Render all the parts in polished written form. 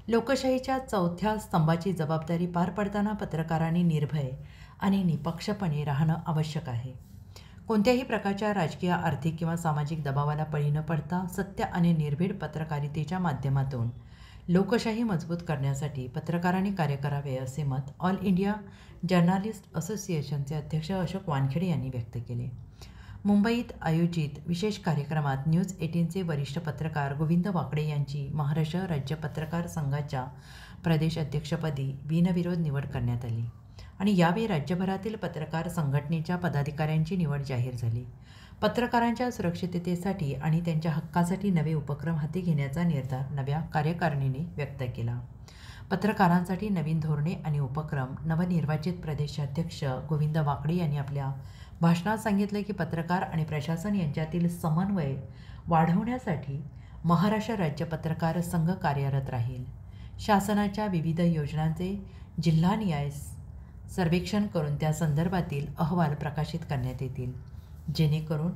लोकशाहीच्या चौथ्या स्तंभाची जबाबदारी पार पडताना पत्रकारांनी निर्भय आणि निपक्षपणे राहणं आवश्यक आहे. कोणत्याही प्रकारच्या राजकीय, आर्थिक किंवा सामाजिक दबावाला बळी न पडता सत्य आणि निर्भीड पत्रकारितेच्या माध्यमातून लोकशाही मजबूत करण्यासाठी पत्रकारांनी कार्य करावे, असे मत ऑल इंडिया जर्नालिस्ट असोसिएशनचे अध्यक्ष अशोक वानखेडे यांनी व्यक्त केले. मुंबईत आयोजित विशेष कार्यक्रमात न्यूज 18चे वरिष्ठ पत्रकार गोविंद वाकडे यांची महाराष्ट्र राज्य पत्रकार संघाच्या प्रदेश अध्यक्षपदी बिनविरोध निवड करण्यात आली आणि यावेळी राज्यभरातील पत्रकार संघटनेच्या पदाधिकाऱ्यांची निवड जाहीर झाली. पत्रकारांच्या सुरक्षिततेसाठी आणि त्यांच्या हक्कासाठी नवे उपक्रम हाती घेण्याचा निर्धार नव्या कार्यकारिणीने व्यक्त केला. पत्रकारांसाठी नवीन धोरणे आणि उपक्रम नवनिर्वाचित प्रदेशाध्यक्ष गोविंद वाकडे यांनी आपल्या भाषणात सांगितले की पत्रकार आणि प्रशासन यांच्यातील समन्वय वाढवण्यासाठी महाराष्ट्र राज्य पत्रकार संघ कार्यरत राहील. शासनाच्या विविध योजनांचे जिल्हानिहाय सर्वेक्षण करून त्या संदर्भातील अहवाल प्रकाशित करण्यात येतील, जेणेकरून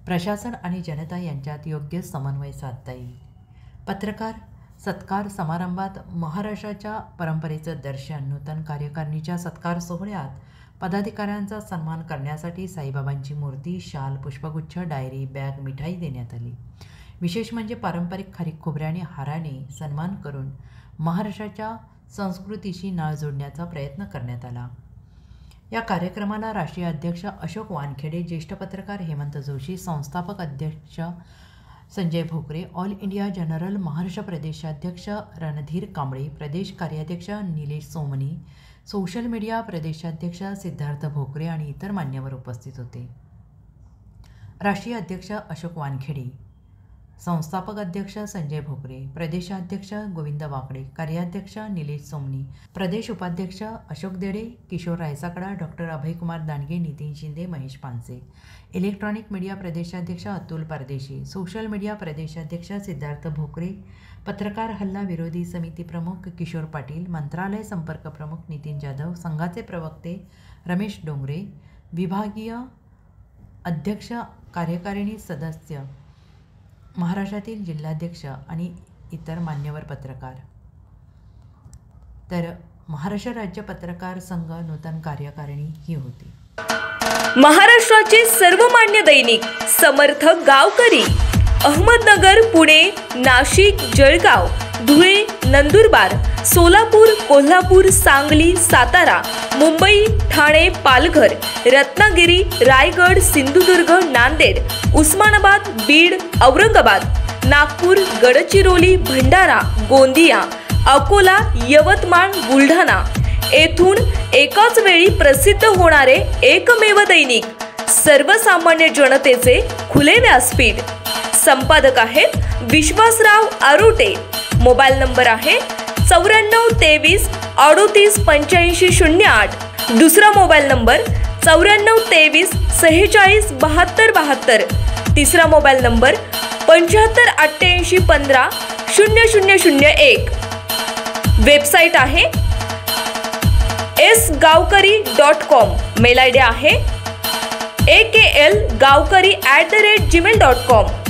प्रशासन आणि जनता यांच्यात योग्य समन्वय साधता येईल. पत्रकार सत्कार समारंभात महाराष्ट्राच्या परंपरेचं दर्शन, नूतन कार्यकारिणीच्या सत्कार सोहळ्यात पदाधिकाऱ्यांचा सन्मान करण्यासाठी साईबाबांची मूर्ती, शाल, पुष्पगुच्छ, डायरी, बॅग, मिठाई देण्यात आली. विशेष म्हणजे पारंपरिक खारीक खोबऱ्याने हाराने सन्मान करून महाराष्ट्राच्या संस्कृतीशी नाळ जोडण्याचा प्रयत्न करण्यात आला. या कार्यक्रमाला राष्ट्रीय अध्यक्ष अशोक वानखेडे, ज्येष्ठ पत्रकार हेमंत जोशी, संस्थापक अध्यक्ष Sanjay Bhokare, all India general Maharashtra प्रदेशाध्यक्ष रणधीर कांबळे, प्रदेश कार्याध्यक्ष निलेश सोमनी, सोशल मीडिया प्रदेशाध्यक्ष सिद्धार्थ भोकरे आणि इतर मान्यवर उपस्थित होते. राष्ट्रीय अध्यक्ष अशोक वानखेडे, संस्थापक अध्यक्ष संजय भोकरे, प्रदेशाध्यक्ष गोविंद वाकडे, कार्याध्यक्ष निलेश सोमनी, प्रदेश उपाध्यक्ष Ashok Dede, Kishor Raysakada, doctor Abhaykumar Dandge, Nitin Shinde, Mahesh Panse, electronic media प्रदेशाध्यक्ष अतुल परदेशी, सोशल मीडिया प्रदेशाध्यक्ष सिद्धार्थ भोकरे, पत्रकार हल्ला विरोधी समिती प्रमुख किशोर पाटील, मंत्रालय संपर्क प्रमुख नितीन जाधव, संघाचे प्रवक्ते रमेश डोंगरे, विभागीय अध्यक्ष, कार्यकारिणी सदस्य, महाराष्ट्रातील जिल्हाध्यक्ष आणि इतर मान्यवर पत्रकार. तर महाराष्ट्र राज्य पत्रकार संघ नूतन कार्यकारिणी ही होती. महाराष्ट्राचे सर्वमान्य दैनिक समर्थ गावकरी, अहमदनगर, पुणे, नाशिक, जळगाव, धुळे, नंदुरबार, सोलापूर, कोल्हापूर, सांगली, सातारा, मुंबई, ठाणे, पालघर, रत्नागिरी, रायगड, सिंधुदुर्ग, नांदेड, उस्मानाबाद, बीड, औरंगाबाद, नागपूर, गडचिरोली, भंडारा, गोंदिया, अकोला, यवतमाळ, बुलढाणा येथून एकाच वेळी प्रसिद्ध होणारे एकमेव दैनिक, सर्वसामान्य जनतेचे खुले व्यासपीठ. संपादक आहेत विश्वासराव आरोटे. मोबाईल नंबर आहे 9423 38 85 08. दुसरा मोबाईल नंबर 9423 46 72 72. तिसरा मोबाईल नंबर 75 88 15 0001. वेबसाईट आहे sgavkari.com. मेल आयडी आहे akl gavkari@gmail.com.